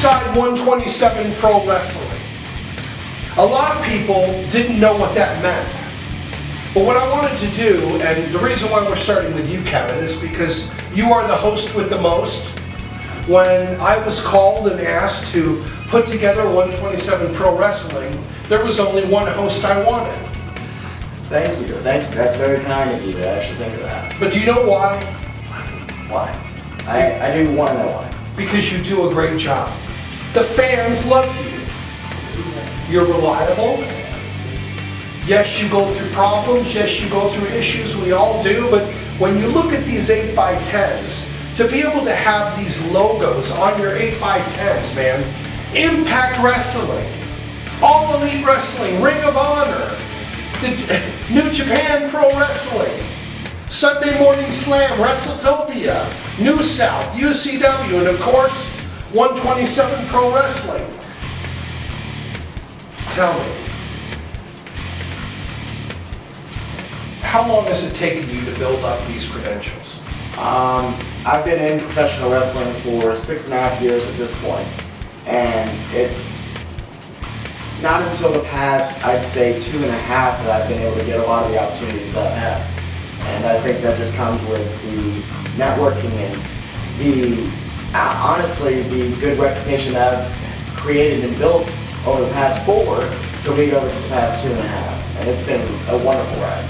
Inside 127 Pro Wrestling. A lot of people didn't know what that meant. But what I wanted to do, and the reason why we're starting with you, Kevin, is because you are the host with the most. When I was called and asked to put together 127 Pro Wrestling, there was only one host I wanted. Thank you. That's very kind of you to actually think of that. But do you know why? Why? I do want to know why. Because you do a great job. The fans love you. You're reliable. Yes, you go through problems. Yes, you go through issues. We all do. But when you look at these 8x10s, to be able to have these logos on your 8x10s, man, Impact Wrestling, All Elite Wrestling, Ring of Honor, the New Japan Pro Wrestling, Sunday Morning Slam, WrestleTopia, New South, UCW, and of course, 127 Pro Wrestling. Tell me, how long has it taken you to build up these credentials? I've been in professional wrestling for 6.5 years at this point, and it's not until the past, I'd say 2.5, that I've been able to get a lot of the opportunities I've had. And I think that just comes with the networking and honestly, the good reputation that I've created and built over the past 4 to lead over to the past 2.5. And it's been a wonderful ride.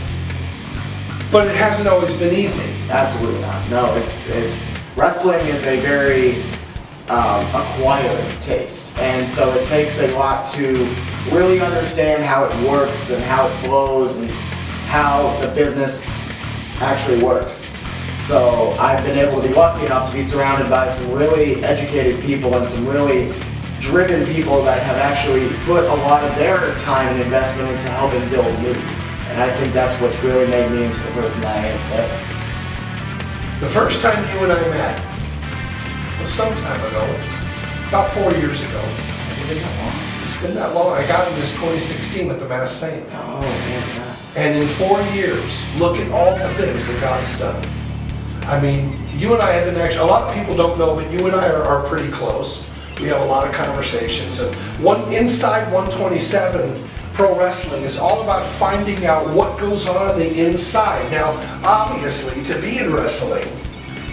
But it hasn't always been easy. Absolutely not. No, it's wrestling is a very acquired taste. And so it takes a lot to really understand how it works and how it flows and how the business actually works. So I've been able to be lucky enough to be surrounded by some really educated people and some really driven people that have actually put a lot of their time and investment into helping build me. And I think that's what's really made me into the person that I am today. The first time you and I met was some time ago, about 4 years ago. Has it been that long? It's been that long. I got in this 2016 with the Masked Saint. Oh, man, yeah. And in 4 years, look at all the things that God has done. I mean, you and I have been actually, a lot of people don't know, but you and I are pretty close. We have a lot of conversations. And inside 127 Pro Wrestling is all about finding out what goes on the inside. Now, obviously, to be in wrestling,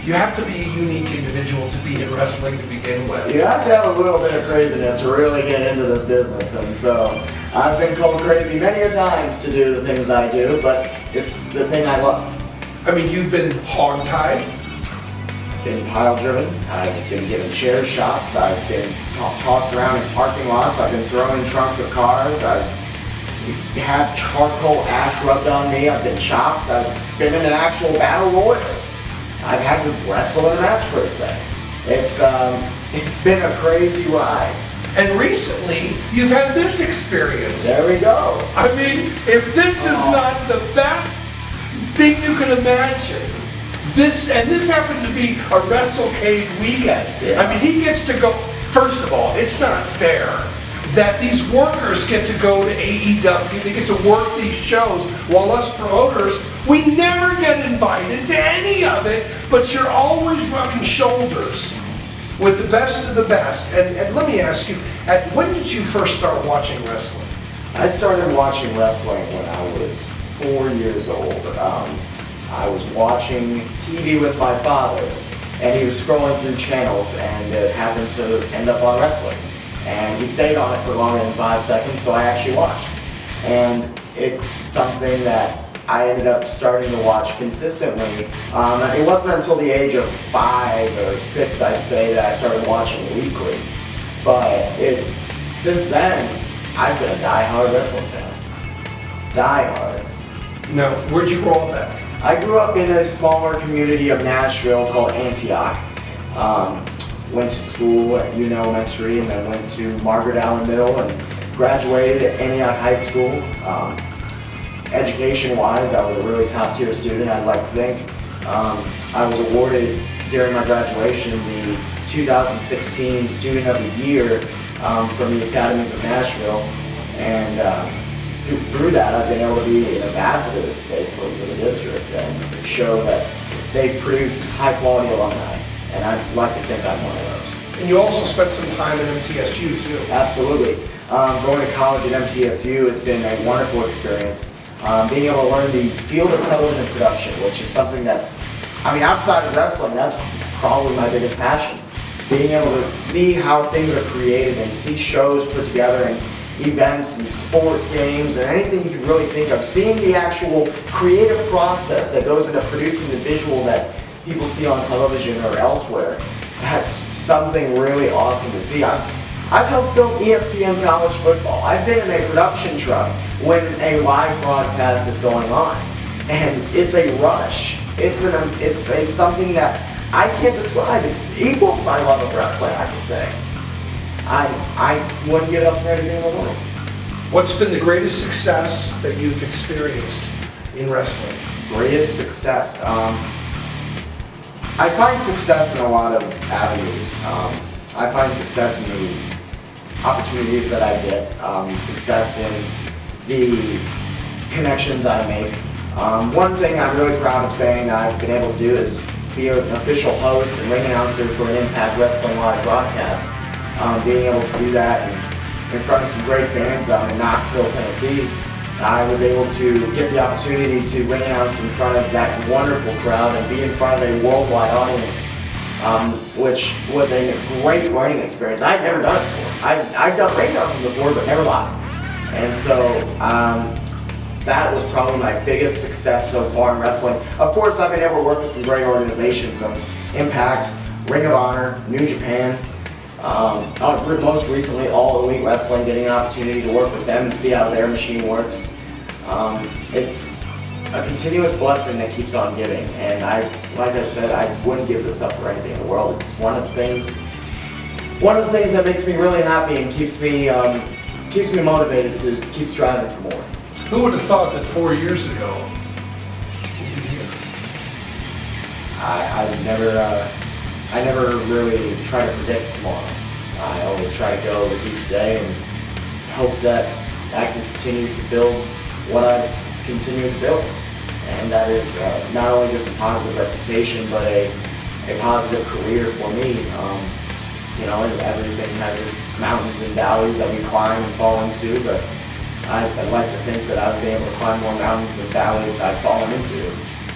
you have to be a unique individual to be in wrestling to begin with. You have to have a little bit of craziness to really get into this business, and so I've been called crazy many a times to do the things I do, but it's the thing I love. I mean, you've been hog-tied. Been pile-driven, I've been given chair shots, I've been tossed around in parking lots, I've been thrown in trunks of cars, I've had charcoal ash rubbed on me, I've been chopped, I've been in an actual battle royal. I've had to wrestle in a match per se. It's been a crazy ride. And recently, you've had this experience. There we go. I mean, if this is not the best thing you can imagine, this happened to be a WrestleCade weekend. Yeah. I mean, he gets to go, first of all, it's not fair that these workers get to go to AEW, they get to work these shows, while us promoters, we never get invited to any of it, but you're always rubbing shoulders with the best of the best. And let me ask you, when did you first start watching wrestling? I started watching wrestling when I was 4 years old. I was watching TV with my father, and he was scrolling through channels, and it happened to end up on wrestling. And he stayed on it for longer than 5 seconds, so I actually watched. And it's something that I ended up starting to watch consistently. It wasn't until the age of 5 or 6, I'd say, that I started watching weekly. But since then, I've been a die-hard wrestling fan. Die-hard. Now, where'd you grow up at? I grew up in a smaller community of Nashville called Antioch. Went to school at Union Elementary and then went to Margaret Allen Middle and graduated at Antioch High School. Education-wise, I was a really top-tier student, I'd like to think. I was awarded during my graduation the 2016 Student of the Year from the Academies of Nashville, and through that I've been able to be an ambassador basically for the district and show that they produce high-quality alumni, and I'd like to think I'm one of those. And you also spent some time at MTSU too. Absolutely. Going to college at MTSU has been a wonderful experience. Being able to learn the field of television production, which is something that's, outside of wrestling, that's probably my biggest passion. Being able to see how things are created and see shows put together and events and sports games and anything you can really think of. Seeing the actual creative process that goes into producing the visual that people see on television or elsewhere, that's something really awesome to see. I've helped film ESPN college football. I've been in a production truck when a live broadcast is going on, and it's a rush. It's something that I can't describe. It's equal to my love of wrestling, I can say. I wouldn't get up for anything in the morning. What's been the greatest success that you've experienced in wrestling? Greatest success. I find success in a lot of avenues. I find success in the opportunities that I get, success in the connections I make. One thing I'm really proud of saying that I've been able to do is be an official host and ring announcer for an Impact Wrestling live broadcast. Being able to do that in front of some great fans in Knoxville, Tennessee, I was able to get the opportunity to ring announce in front of that wonderful crowd and be in front of a worldwide audience, which was a great learning experience. I'd never done it before. I'd done ring announcing before, but never live. And so that was probably my biggest success so far in wrestling. Of course, I've been able to work with some great organizations, Impact, Ring of Honor, New Japan, most recently All Elite Wrestling, getting an opportunity to work with them and see how their machine works. It's a continuous blessing that keeps on giving, and like I said, I wouldn't give this up for anything in the world. It's one of the things that makes me really happy and keeps me motivated to keep striving for more. Who would have thought that 4 years ago you'd be here? I never really try to predict tomorrow. I always try to go with each day and hope that I can continue to build what I've continued to build. And that is not only just a positive reputation, but a positive career for me. And everything has its mountains and valleys that we climb and fall into, but I'd like to think that I've been able to climb more mountains and valleys I've fallen into.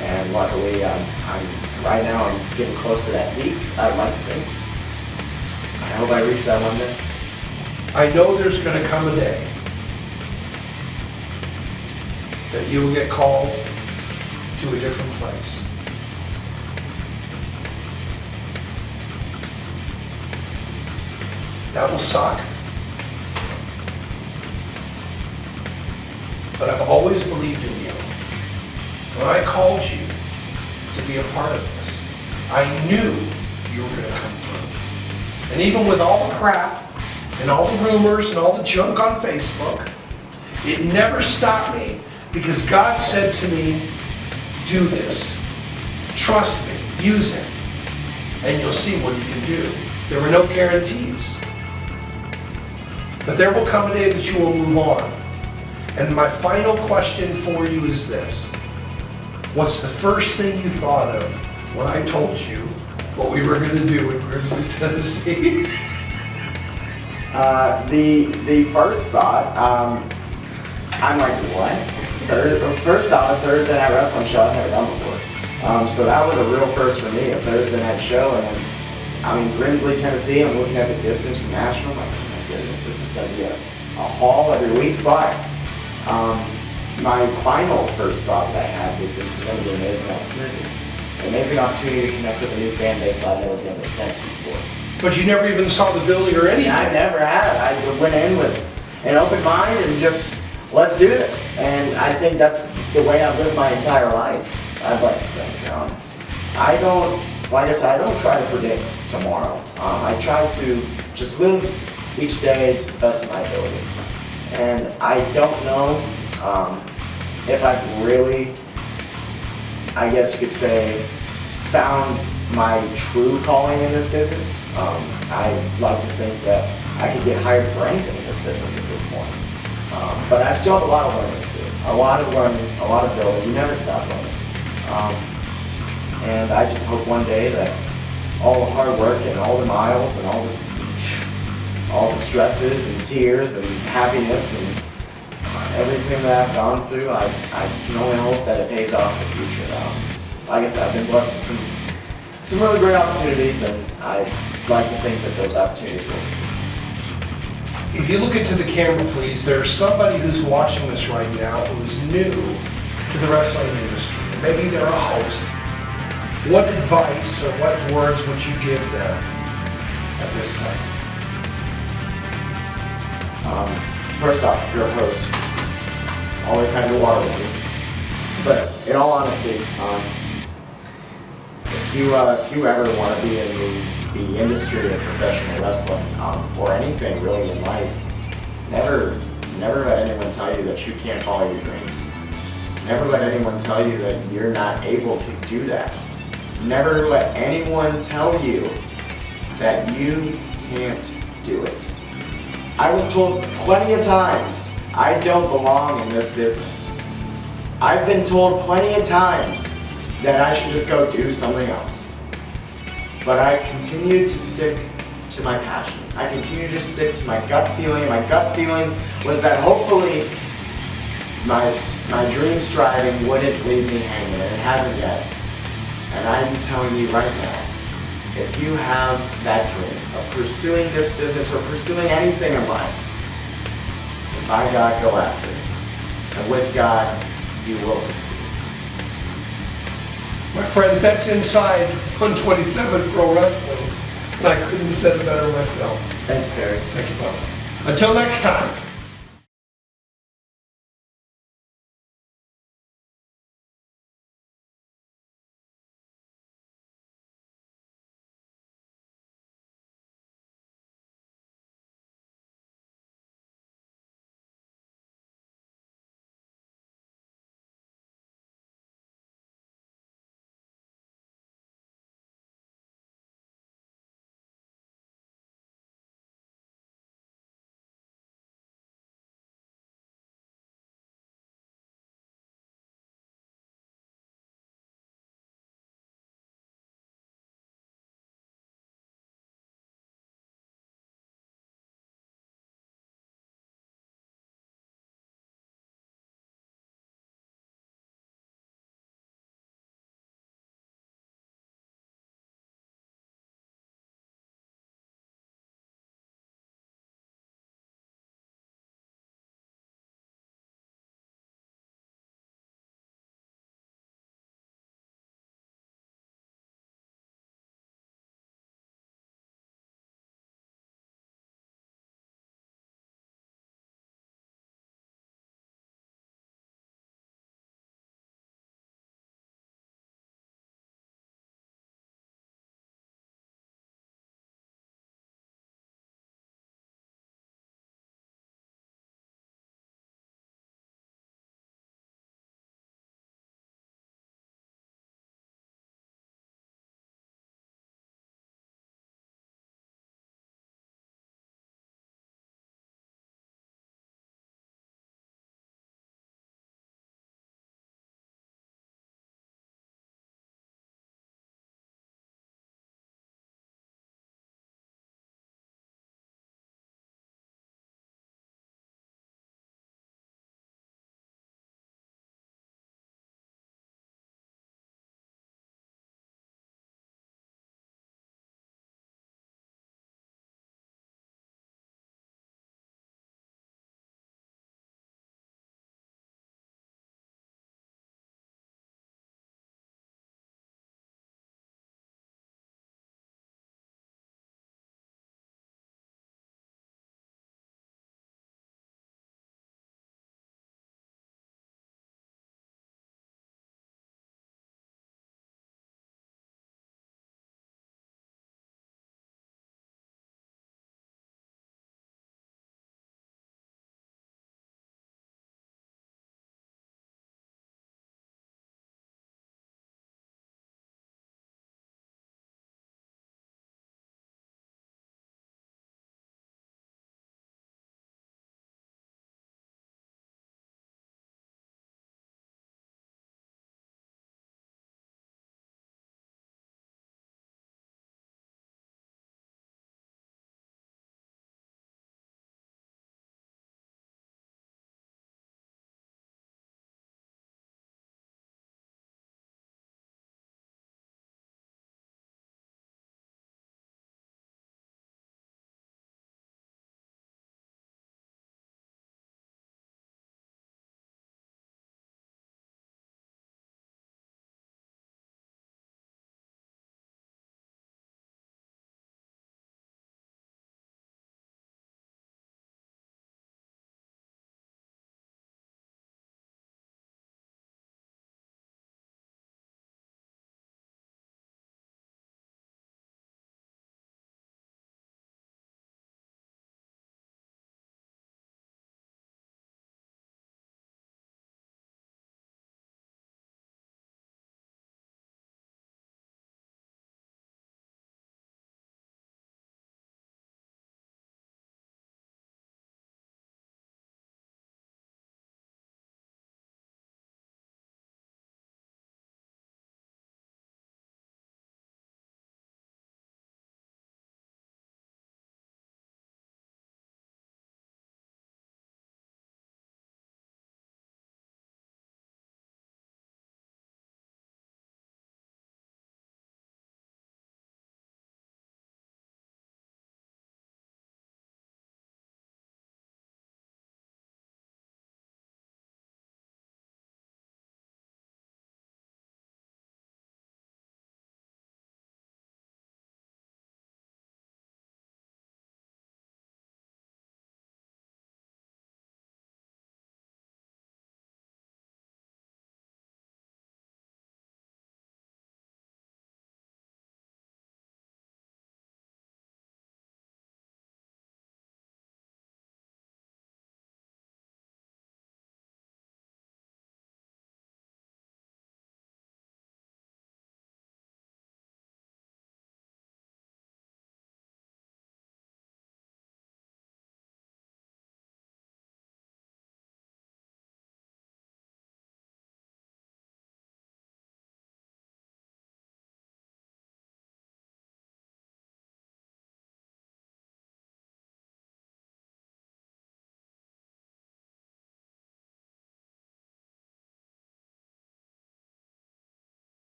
And luckily, right now I'm getting close to that peak, I'd like to think. I hope I reach that one day. I know there's going to come a day that you will get called to a different place. That will suck. But I've always believed in you. When I called you to be a part of this, I knew you were going to come through. And even with all the crap and all the rumors and all the junk on Facebook, it never stopped me because God said to me, do this. Trust me. Use Him. And you'll see what He can do. There were no guarantees. But there will come a day that you will move on. And my final question for you is this. What's the first thing you thought of when I told you what we were going to do in Grimsley, Tennessee? The first thought, I'm like, what? First off, a Thursday night wrestling show I've never done before. So that was a real first for me, a Thursday night show. And then, Grimsley, Tennessee, I'm looking at the distance from Nashville. I'm like, oh my goodness, this is going to be a haul every week. But my final first thought that I had was this is going to be an amazing opportunity. An amazing opportunity to connect with a new fan base I've never been able to connect to before. But you never even saw the building or anything. I never had. I went in with an open mind and just, let's do this. And I think that's the way I've lived my entire life, I'd like to think. I don't, like I said, I don't try to predict tomorrow. I try to just live each day to the best of my ability. And I don't know if I've really, I guess you could say, found my true calling in this business. I'd like to think that I could get hired for anything in this business at this point. But I still have a lot of learning to do. A lot of learning, a lot of building. You never stop learning. And I just hope one day that all the hard work and all the miles and all the stresses and tears and happiness and everything that I've gone through, I can only hope that it pays off in the future. Like I said, I've been blessed with some really great opportunities, and I'd like to think that those opportunities will continue. If you look into the camera, please, there's somebody who's watching this right now who's new to the wrestling industry. Maybe they're a host. What advice or what words would you give them at this time? First off, if you're a host, always have your water with you. But in all honesty, if you ever want to be in the industry of professional wrestling, or anything really in life, never let anyone tell you that you can't follow your dreams. Never let anyone tell you that you're not able to do that. Never let anyone tell you that you can't do it. I was told plenty of times I don't belong in this business. I've been told plenty of times that I should just go do something else. But I continued to stick to my passion. I continued to stick to my gut feeling. My gut feeling was that hopefully my dream striving wouldn't leave me hanging, and it hasn't yet. And I'm telling you right now, if you have that dream of pursuing this business or pursuing anything in life, then by God, go after it. And with God, you will succeed. My friends, that's Inside 127 Pro Wrestling. And I couldn't have said it better myself. Thank you, Barry. Thank you, Bob. Until next time.